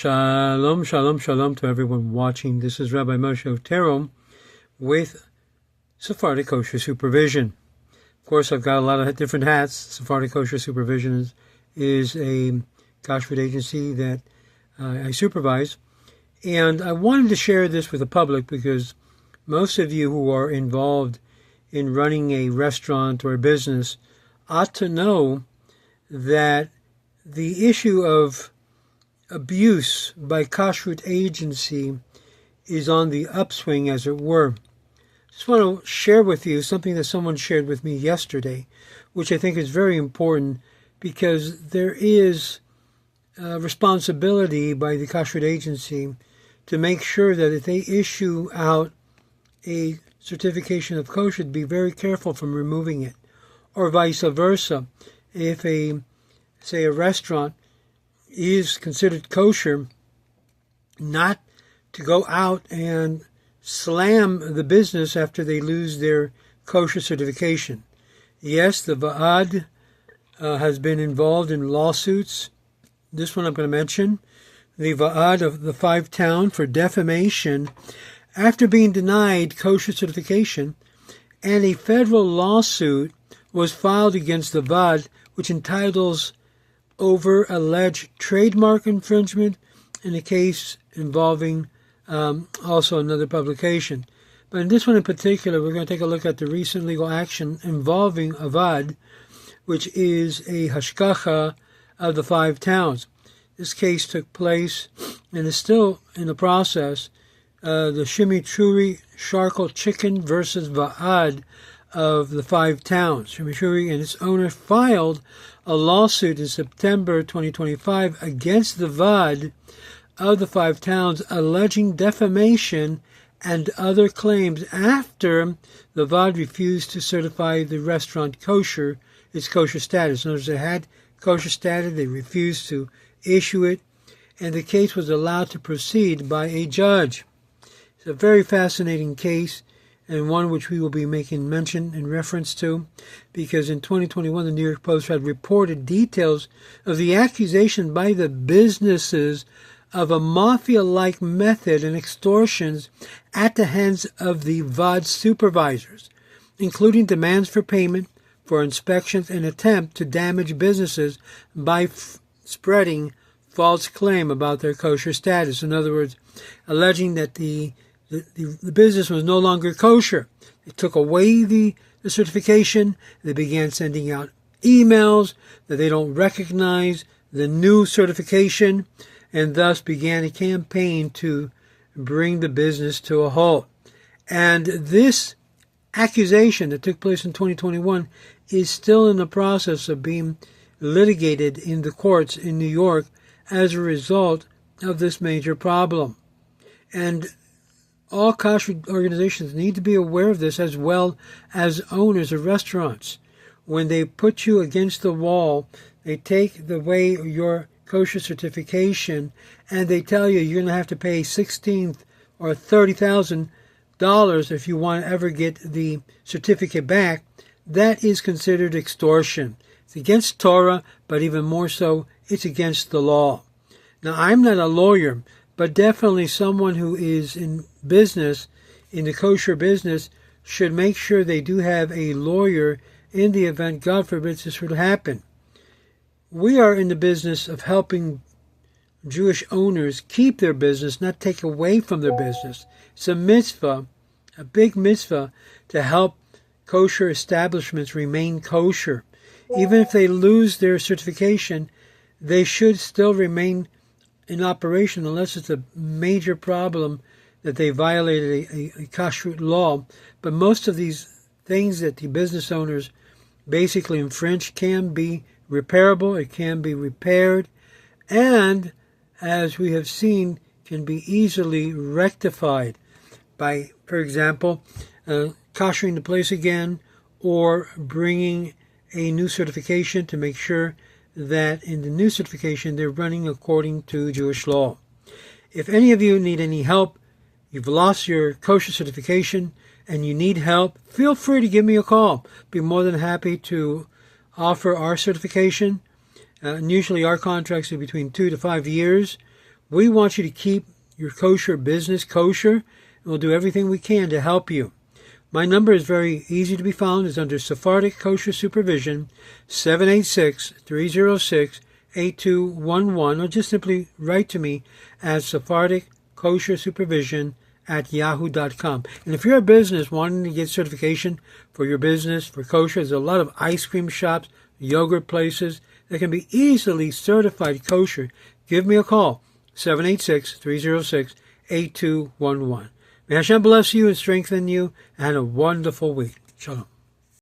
Shalom, shalom, shalom to everyone watching. This is Rabbi Moshe Otero with Sephardic Kosher Supervision. Of course, I've got a lot of different hats. Sephardic Kosher Supervision is a kashrut agency that I supervise. And I wanted to share this with the public because most of you who are involved in running a restaurant or a business ought to know that the issue of abuse by kashrut agency is on the upswing, as it were. Just want to share with you something that someone shared with me yesterday, which I think is very important because there is a responsibility by the kashrut agency to make sure that if they issue out a certification of kosher, to be very careful from removing it, or vice versa. If a restaurant is considered kosher, not to go out and slam the business after they lose their kosher certification. Yes, the Vaad has been involved in lawsuits. This one I'm going to mention. The Vaad of the 5-town for defamation after being denied kosher certification, and a federal lawsuit was filed against the Vaad, which entitles over alleged trademark infringement in a case involving also another publication. But in this one in particular, we're going to take a look at the recent legal action involving a Vaad, which is a hashgacha of the 5 towns. This case took place and is still in the process. The Chimichurri Charcoal Chicken versus Vaad of the 5 towns. Chimichurri and its owner filed a lawsuit in September 2025 against the Vaad of the 5 towns, alleging defamation and other claims after the Vaad refused to certify the restaurant kosher, its kosher status. In other words, they had kosher status, they refused to issue it, and the case was allowed to proceed by a judge. It's a very fascinating case, and one which we will be making mention in reference to, because in 2021 the New York Post had reported details of the accusation by the businesses of a mafia-like method and extortions at the hands of the Vaad supervisors, including demands for payment for inspections and attempt to damage businesses by spreading false claim about their kosher status. In other words, alleging that the business was no longer kosher. They took away the certification. They began sending out emails that they don't recognize the new certification, and thus began a campaign to bring the business to a halt. And this accusation that took place in 2021 is still in the process of being litigated in the courts in New York as a result of this major problem. And all kashrut organizations need to be aware of this, as well as owners of restaurants. When they put you against the wall, they take away your kosher certification, and they tell you you're going to have to pay $16,000 or $30,000 if you want to ever get the certificate back. That is considered extortion. It's against Torah, but even more so, it's against the law. Now, I'm not a lawyer, but definitely someone who is in business, in the kosher business, should make sure they do have a lawyer in the event, God forbid, this would happen. We are in the business of helping Jewish owners keep their business, not take away from their business. It's a mitzvah, a big mitzvah, to help kosher establishments remain kosher. Even if they lose their certification, they should still remain in operation unless it's a major problem that they violated a kashrut law. But most of these things that the business owners basically infringe can be repairable, it can be repaired, and as we have seen, can be easily rectified by, for example, koshering the place again, or bringing a new certification to make sure that in the new certification they're running according to Jewish law. If any of you need any help, you've lost your kosher certification and you need help, feel free to give me a call. Be more than happy to offer our certification. And usually our contracts are between 2 to 5 years. We want you to keep your kosher business kosher, and we'll do everything we can to help you. My number is very easy to be found. It's under Sephardic Kosher Supervision, 786-306-8211, or just simply write to me at Sephardic Kosher Supervision at yahoo.com. And if you're a business wanting to get certification for your business for kosher, there's a lot of ice cream shops, yogurt places that can be easily certified kosher. Give me a call, 786-306-8211. May Hashem bless you and strengthen you, and a wonderful week. Shalom.